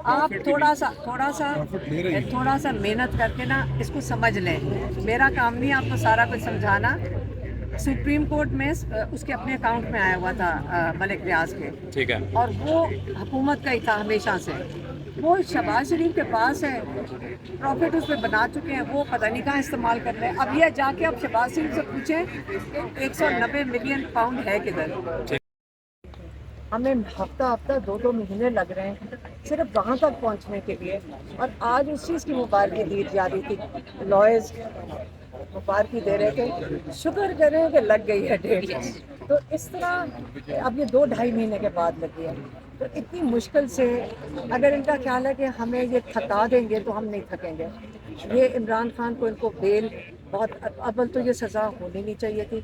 آپ تھوڑا سا محنت کر کے نا اس کو سمجھ لیں. میرا کام نہیں آپ کو سارا کچھ سمجھانا. سپریم کورٹ میں اس کے اپنے اکاؤنٹ میں آیا ہوا تھا ملک ریاض کے, ٹھیک ہے, اور وہ حکومت کا ہی تھا ہمیشہ سے. وہ شہباز شریف کے پاس ہے, پروفٹ اس پہ بنا چکے ہیں, وہ پتہ نہیں کہاں استعمال کر رہے ہیں. اب یہ جا کے اب شہباز شریف سے پوچھیں 190 ملین پاؤنڈ ہے کدھر. ہمیں ہفتہ 2 مہینے لگ رہے ہیں صرف وہاں تک پہنچنے کے لیے, اور آج اس چیز کی مبارکی دی جا رہی تھی. لائرز مبارکی دے رہے تھے, شکر کریں کہ لگ گئی ہے ڈیٹ. تو اس طرح اب یہ 2-2.5 مہینے کے بعد لگی ہے. تو اتنی مشکل سے اگر ان کا خیال ہے کہ ہمیں یہ تھکا دیں گے تو ہم نہیں تھکیں گے. یہ عمران خان کو ان کو بیل بہت اول تو یہ سزا ہونی نہیں چاہیے تھی.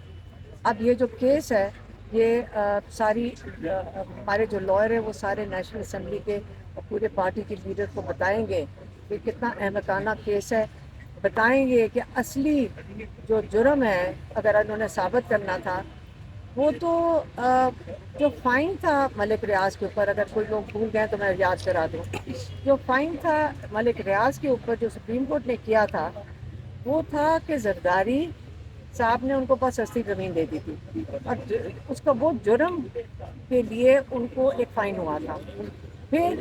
اب یہ جو کیس ہے یہ ساری ہمارے جو لائر ہیں وہ سارے نیشنل اسمبلی کے پورے پارٹی کے لیڈر کو بتائیں گے کہ کتنا احمقانہ کیس ہے. بتائیں گے کہ اصلی جو جرم ہے اگر انہوں نے ثابت کرنا تھا وہ تو جو فائن تھا ملک ریاض کے اوپر, اگر کوئی لوگ بھول گئے تو میں یاد کرا دوں. جو فائن تھا ملک ریاض کے اوپر جو سپریم کورٹ نے کیا تھا وہ تھا کہ زرداری صاحب نے ان کو بس سستی زمین دے دی تھی, اور اس کا وہ جرم کے لیے ان کو ایک فائن ہوا تھا. پھر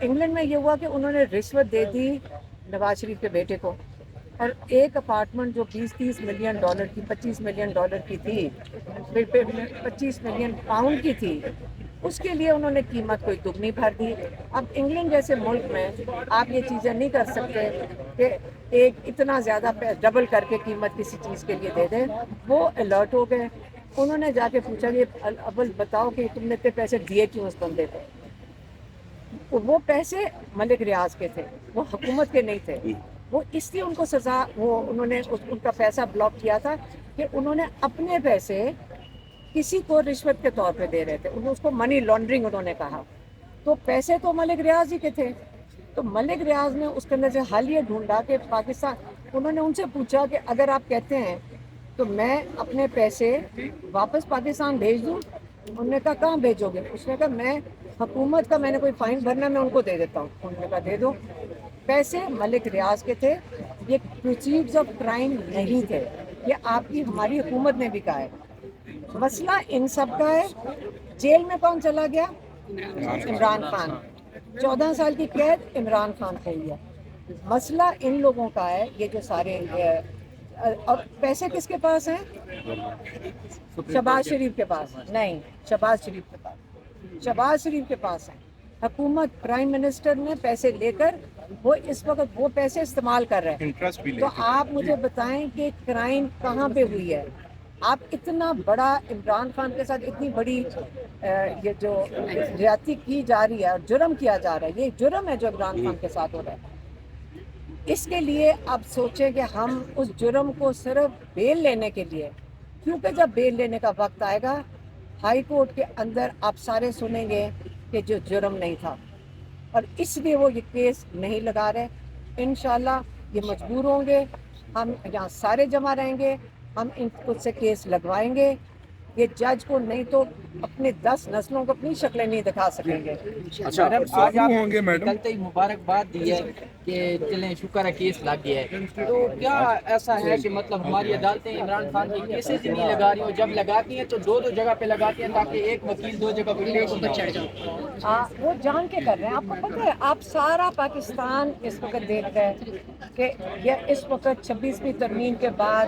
انگلینڈ میں یہ ہوا کہ انہوں نے رشوت دے دی نواز شریف کے بیٹے کو, اور ایک اپارٹمنٹ جو 20-30 ملین ڈالر کی 25 ملین ڈالر کی تھی, پھر 25 ملین پاؤنڈ کی تھی, اس کے لیے انہوں نے قیمت کوئی دگنی بھر دی. اب انگلینڈ جیسے ملک میں آپ یہ چیزیں نہیں کر سکتے کہ ایک اتنا زیادہ ڈبل کر کے قیمت کسی چیز کے لیے دے دیں. وہ الرٹ ہو گئے, انہوں نے جا کے پوچھا کہ اول بتاؤ کہ تم نے اتنے پیسے دیے کیوں اس بندے کو. وہ پیسے ملک ریاض کے تھے, وہ حکومت کے نہیں تھے. وہ اس لیے ان کو سزا, وہ انہوں نے ان کا پیسہ بلاک کیا تھا کہ انہوں نے اپنے پیسے کسی کو رشوت کے طور پہ دے رہے تھے. اس کو منی لانڈرنگ انہوں نے کہا. تو پیسے تو ملک ریاض ہی کے تھے. تو ملک ریاض نے اس کے اندر سے حل یہ ڈھونڈا کہ پاکستان, انہوں نے ان سے پوچھا کہ اگر آپ کہتے ہیں تو میں اپنے پیسے واپس پاکستان بھیج دوں. انہوں نے کہا کہاں بھیجو گے؟ اس نے کہا میں حکومت کا, میں نے کوئی فائن بھرنا میں ان کو دے دیتا ہوں. انہوں نے کہا دے دو. پیسے ملک ریاض کے تھے, یہ پروسیڈز آف کرائم نہیں تھے. یہ آپ کی ہماری حکومت نے بھی کہا ہے. مسئلہ ان سب کا ہے. جیل میں کون چلا گیا؟ عمران خان. 14 سال کی قید عمران خان کو ہوئی ہے. مسئلہ ان لوگوں کا ہے, یہ جو سارے, اور پیسے کس کے پاس ہیں؟ شہباز شریف کے پاس نہیں, شہباز شریف کے پاس, شہباز شریف کے پاس ہے. حکومت پرائم منسٹر نے پیسے لے کر وہ اس وقت وہ پیسے استعمال کر رہے ہیں. تو آپ مجھے بتائیں کہ کرائم کہاں پہ ہوئی ہے؟ آپ اتنا بڑا عمران خان کے ساتھ اتنی بڑی یہ جو زیادتی کی جا رہی ہے اور جرم کیا جا رہا ہے, یہ جرم ہے جو عمران خان کے ساتھ ہو رہا ہے. اس کے لیے اب سوچیں کہ ہم اس جرم کو صرف بیل لینے کے لیے, کیونکہ جب بیل لینے کا وقت آئے گا ہائی کورٹ کے اندر آپ سارے سنیں گے کہ جو جرم نہیں تھا, اور اس لیے وہ یہ کیس نہیں لگا رہے. انشاءاللہ یہ مجبور ہوں گے, ہم یہاں سارے جمع رہیں گے, ہم ان کو سے کیس لگوائیں گے. یہ جج کو نہیں تو اپنے 10 نسلوں کو اپنی شکلیں نہیں دکھا سکیں گے. اچھا آج آپ ہوں گے نکلتے ہی مبارکباد دی ہے کہ چلیں شکر ہے کیس لگ گیا ہے. تو کیا ایسا ہے کہ مطلب ہماری عدالتیں عمران خان کی کیسز ہی نہیں لگا رہی ہوں؟ جب لگاتی ہیں تو 2 جگہ پہ لگاتی ہیں تاکہ ایک وکیل 2 جگہ پہ چڑھ جائے. وہ جان کے کر رہے ہیں. آپ کو پتہ ہے, آپ سارا پاکستان اس وقت دیکھ رہے ہیں کہ یہ اس وقت 26ویں ترمیم کے بعد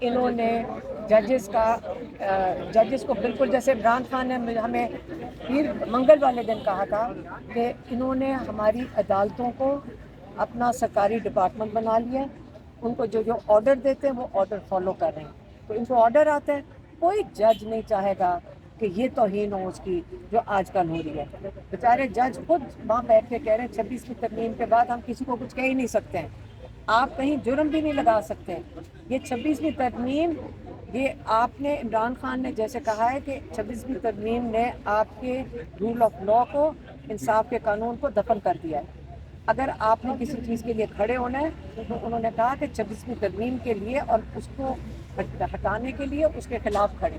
انہوں نے ججز کو بالکل, جیسے عمران خان نے ہمیں پیر منگل والے دن کہا تھا کہ انہوں نے ہماری عدالتوں کو اپنا سرکاری ڈپارٹمنٹ بنا لیا. ان کو جو آرڈر دیتے ہیں وہ آرڈر فالو کر رہے ہیں. تو ان کو آرڈر آتا ہے, کوئی جج نہیں چاہے گا کہ یہ توہین ہو اس کی جو آج کل ہو رہی ہے. بیچارے جج خود وہاں بیٹھ کے کہہ رہے ہیں 26ویں ترمیم کے بعد ہم کسی کو کچھ کہہ ہی نہیں سکتے ہیں, آپ کہیں جرم بھی نہیں لگا سکتے. یہ 26ویں ترمیم, یہ آپ نے, عمران خان نے جیسے کہا ہے کہ 26ویں ترمیم نے آپ کے رول آف لا کو, انصاف کے قانون کو دفن کر دیا ہے. اگر آپ نے کسی چیز کے لیے کھڑے ہونا ہے تو انہوں نے کہا کہ 26ویں ترمیم کے لیے اور اس کو ہٹانے کے لیے اس کے خلاف کھڑے.